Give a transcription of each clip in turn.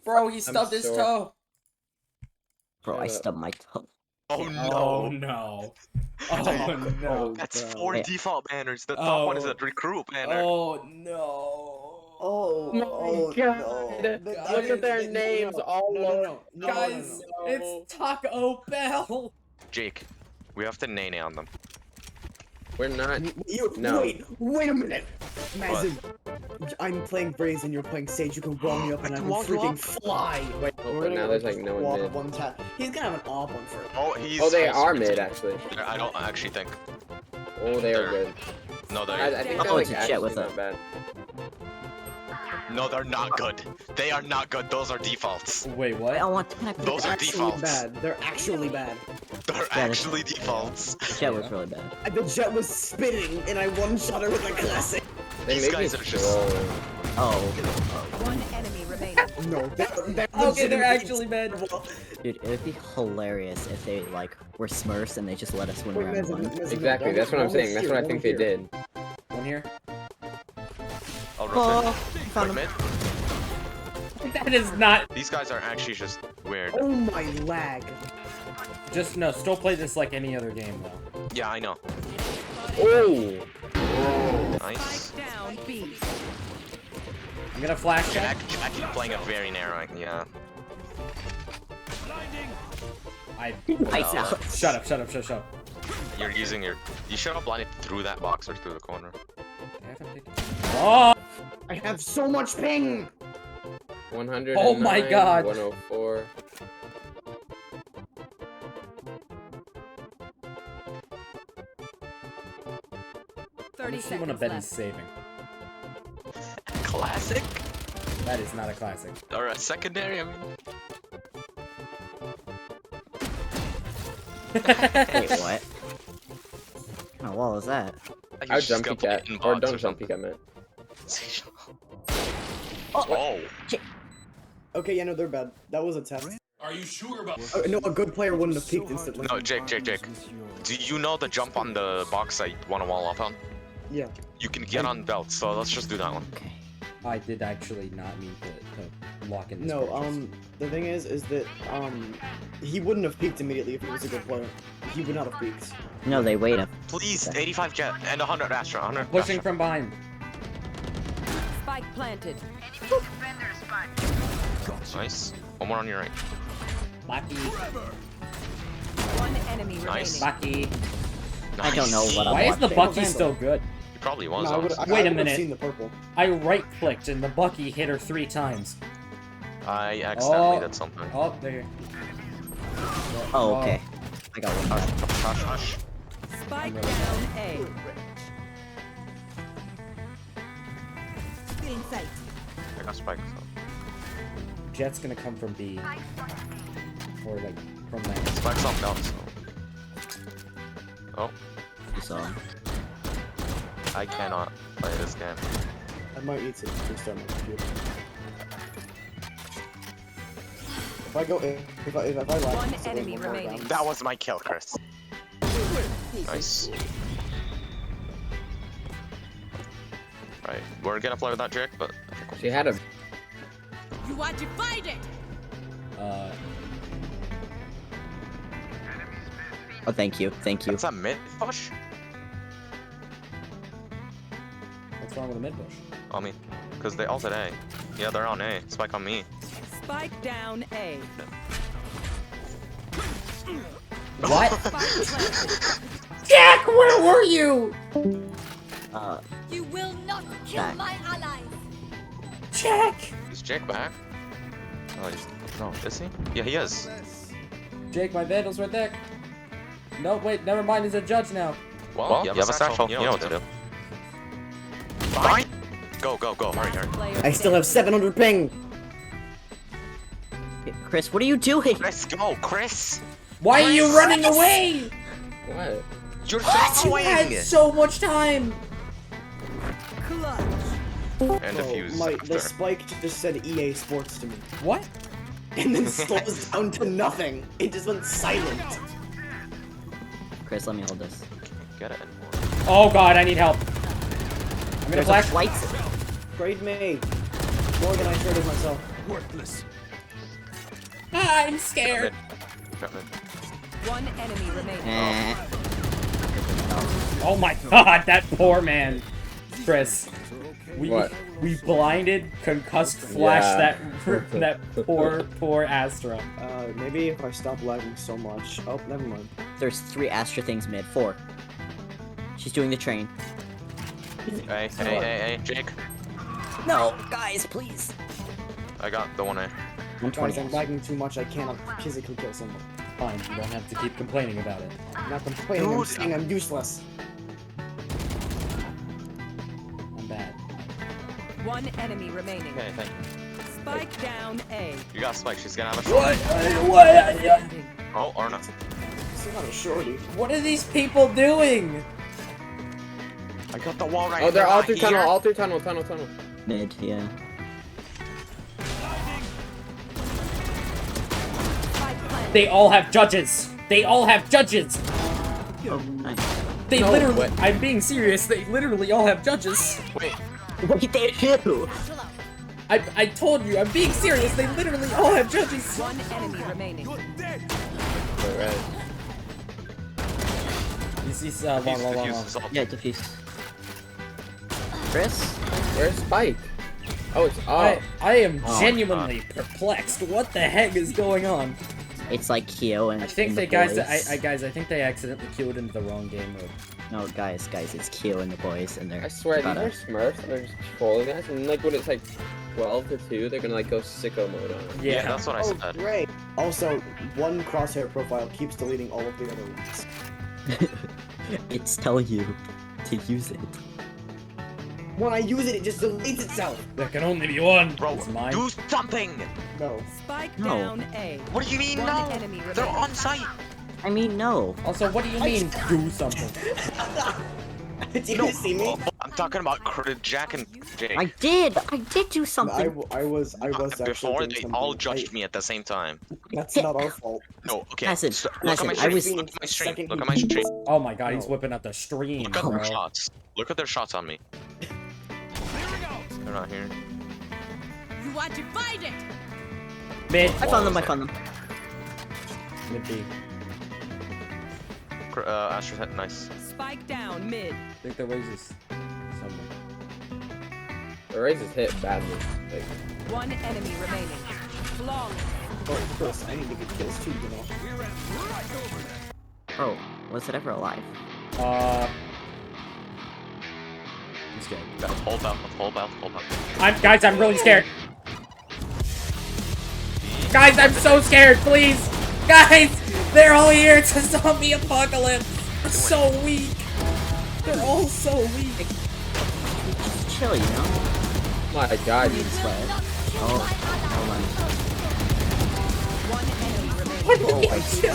Bro, he stubbed his toe. Bro, I stubbed my toe. Oh no. Oh no. Oh no. That's bro. 4 default banners. The top one is a recruit banner. Oh no. Oh my God. no. Look at their names all over. Guys, it's Taco Bell. Jake, we have to nay on them. We're not. No. Wait a minute. Imagine I'm playing Braze and you're playing Sage. You can wall me up and I can freaking fly. Wait, But now there's like no one mid. One tap. He's gonna have an off one for it. Oh, he's. Oh, they he's are switching. mid actually. I don't actually think. Oh, they are good. No, they're. I think they're Oh, like it's a jet actually with not a- bad. No, they're not good. They are not good. Those are defaults. Wait, I what? want tactical. Those are Actually defaults. bad. They're actually bad. They're actually defaults. Jet was really bad. The jet was spinning and I one-shot her with a classic. They These make guys me are just- troll. Oh, One enemy remaining. No, they're Okay, they're legitimately actually bad. terrible. dude, it would be hilarious if they like were Smurfs and they just let us win Wait, round Mezzo, one. Mezzo, Exactly, that's what I'm saying. That's what I think they did. One here. I'll Oh, run found mid. him. That is not. These guys are actually just weird. Oh my lag. Just no. Still play this like any other game though. Yeah, I know. Oh! Nice. Down B. I'm gonna flash check. Actually playing a very narrow. Yeah. Lights out. Shut up! Shut up! Shut up! You're using your. You should have blinded through that box or through the corner. Oh! I have so much ping. 100. Oh my God. 104. Let me 30 see when a seconds bet is left. saving. Classic. That is not a classic. Or a secondary. I mean. Wait, what? What kind of wall is that? I would jump peek at. Or don't jump peek at me. Oh. Okay, yeah, no, they're bad. That was a test. Are you sure about? No, a good player wouldn't have peeked instantly. No, Jake. Do you know the jump on the box I want to wall up on? Yeah. You can get on belt, so let's just do that one. Okay. I did actually not mean to lock in this. No, purchase. the thing is that, he wouldn't have peeked immediately if he was a good player. He would not have peeked. No, they wait up. Please, 85 jet and 100 Astra. 100 Pushing Astra. from behind. Spike planted. Nice. One more on your right. Lucky. One enemy Nice. remaining. Lucky. I don't know what I'm Why is the watching. Bucky Vandal. still good? He probably was. No, I would, honestly. Wait a I would've minute. seen the purple. I right-clicked and the Bucky hit her 3 times. I accidentally Oh. did something. Oh, there. Oh, okay. I got one. Hush, hush. Spike down A. In sight. I got spiked. So. Jet's gonna come from B. Or like from that. Spike's on belt. So. Oh, You saw him. I cannot play this game. I might need to restart my computer. If I go, if I lag, One it's a enemy little more remaining. down. That was my kill, Chris. Nice. Right, we're gonna play with that Jake, but I think She had a. You want to fight it? Oh, thank you. Thank you. that's a mid push. What's wrong with the mid bush? I mean, because they ulted A. Yeah, they're on A. Spike on me. Spike down A. What? Spike planted. Jack, where were you? You will not kill Back. my allies. Jack! Is Jake back? Oh, he's no. Is he? Yeah, he is. Jake, my Vandal's right there. No, wait, never mind, he's a judge now. Well, you have a satchel. You know what to do. Fine. Go, go, go. Hurry, hurry. Player I still have 700 ping. Chris, what are you doing? Let's go, Chris. Why are you running away? What? You're You had so much time. clutch. And Bro, defuse. the after. spike just said EA Sports to me. What? And then slows down to nothing. It just went silent. Chris, let me hold this. Get it. Oh god, I need help. I'm gonna There's flash. a lights. Trade me. More than I traded myself. Worthless. I'm scared. Drop mid. One enemy remaining. Eh. Oh my god, that poor man. Chris. What? We blinded, concussed, flashed Yeah. that poor Astra. Maybe if I stop lagging so much. Oh, never mind. There's 3 Astra things mid. 4. She's doing the train. Hey, Jake. No, guys, please. I got the 1A. 120. Guys, I'm lagging too much. I cannot physically kill someone. Fine, you don't have to keep complaining about it. I'm not complaining. I'm Dude. saying I'm useless. I'm bad. One enemy remaining. Okay, thank you. Spike down A. You got Spike, she's gonna have a shot. What? Oh, or not. This is not a shorty. What are these people doing? I got the wall right Oh, they're all through here. tunnel, all through tunnel. Mid, yeah. Spike planted. They all have judges. They all have judges. Oh, nice. They No, literally. what? I'm being serious. They literally all have judges. Wait, Wait, they do! I told you. I'm being serious. They literally all have judges. One enemy remaining. Alright. He's defuse, long. defuse this all. Yeah, defuse. Chris? Where's Spike? Oh, it's I am Oh, genuinely perplexed. What the heck is going on? It's like Kyo and I think and they the guys. boys. Guys. I think they accidentally queued into the wrong game mode. No, guys, it's Kyo and the boys, and they're I swear, these about are to- Smurfs, and they're just trolling us, and like when it's like 12 to 2, they're gonna like go sicko mode on us. Yeah, that's what I Oh, said. great. Also, one crosshair profile keeps deleting all of the other ones. It's telling you to use it. When I use it, it just deletes itself. There can only be one. Bro, It's mine. do something! No. Spike No. Down A. What do you mean One no? enemy They're remaining. on site! I mean, no. Also, what do you mean do something? Did you No, see me? I'm talking about Jack and Jake. I did do something. I was actually Before doing they all something. judged me at the same time. That's not our fault. No, okay. Hassan, so look at my Hassan, I stream. was- Look at my stream. Second Look at my stream. Oh my god, he's No. whipping out the stream, Look at bro. their shots. Look at their shots on me. They're not here. You want to fight it? Mid. I found them. Mid B. Astra's head, nice. Spike down mid. I think the waves is somewhere. The raise is hit badly. Like, One enemy remaining. Flawless. Oh, of course, I need to get kills too, you know. Oh, was it ever alive? I'm scared. Hold up, hold up. Guys, I'm really scared. Guys, I'm so scared, please. Guys, they're all here. It's a zombie apocalypse. They're so weak. They're all so weak. Just chill, you know? my god, you Sweat. Oh, hold on. One enemy remaining. What Oh, did I you see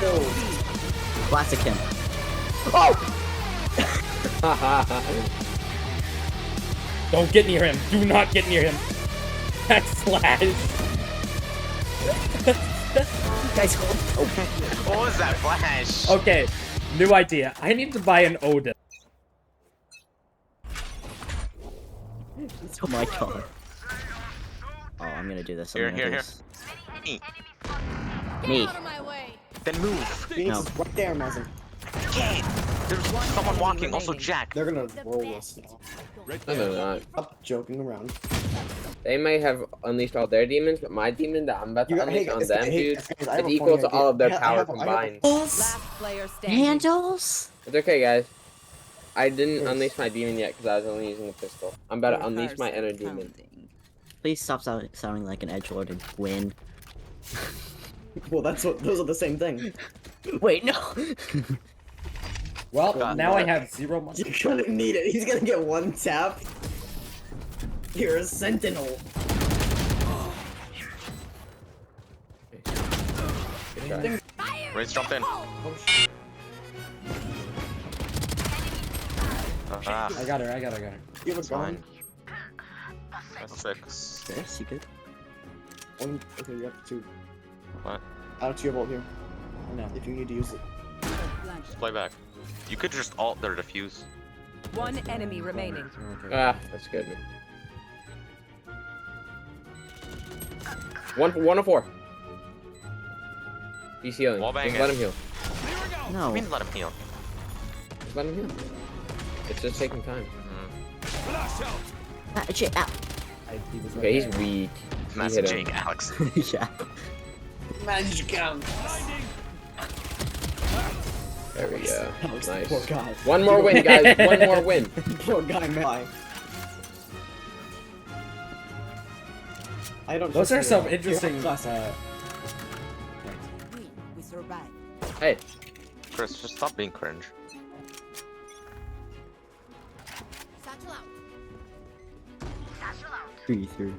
do? Classic him. Don't get near him. Do not get near him. Backslash. Guys, hold. What was that flash? Okay, new idea. I need to buy an Oda. Oh my god. Oh, I'm gonna do this. I'm Here, gonna here, do here. this. Me. Me. Then move. Phoenix is right there, Mazen. Okay. There's someone walking. Also, remaining. Jack. They're gonna roll us now. No, they're not. Stop joking around. They may have unleashed all their demons, but my demon that I'm about to unleash on them, dude, guys, I is have a equal funny to all of their idea. power I have a- combined. Last player standing. Handles? It's okay, guys. I didn't Yes. unleash my demon yet because I was only using the pistol. I'm about to unleash my inner demon. Please stop sounding like an edgelord and win. Well, those are the same thing. Wait, no. Well, God, now I what? have 0 money. You're gonna need it. He's gonna get one tap. You're a sentinel. Okay. Raze jumped in. Oh, shit. Ah, I got her. You have a it's gun? fine. That's 6. Chris, you good? One, okay, you have two. What? Alex, you have ult here. No. If you need to use it. Just play back. You could just alt their defuse. One enemy remaining. Okay. Ah, that's good. 1 of 4. He's healing. Wallbang Just let it. him heal. No. I mean, let him heal. Just let him heal. It's just taking time. Ah, shit, ow. He was right Okay, he's there. weak. He Massive hit him. Jake, Alex. Yeah. Magic count. There we go. Alex, Nice. poor guy. One more win, guys. One more win. Poor guy, man. I don't. Those trust are you. some interesting. We survived. Hey, Chris, just stop being cringe. Satchel out. 3-3.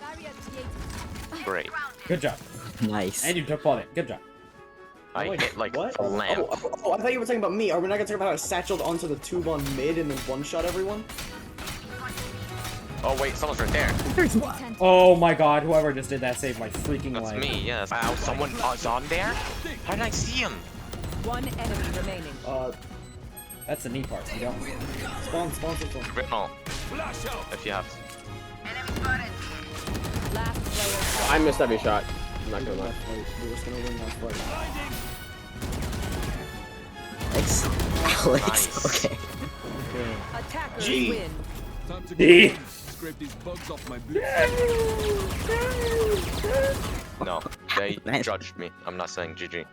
Barrier created. Great. Good job. Nice. And you took on it. Good job. I hit like What? a lamp. Oh, I thought you were talking about me. Are we not gonna talk about how I satcheled onto the tube on mid and then one-shot everyone? Oh wait, someone's right there. Oh my god, whoever just did that saved my freaking That's life. me, yes. Wow, someone is on there? How did I see him? One enemy remaining. That's the neat part. You don't. Spawn. Riddle. If you have. Last player standing. I missed every shot. I'm not gonna lie. We're just gonna win that fight. Alex. Alex. Nice. Okay. Attackers G. win. Time to D. go home. Scrape these bugs off my boots. No, they Nice. judged me. I'm not saying GG.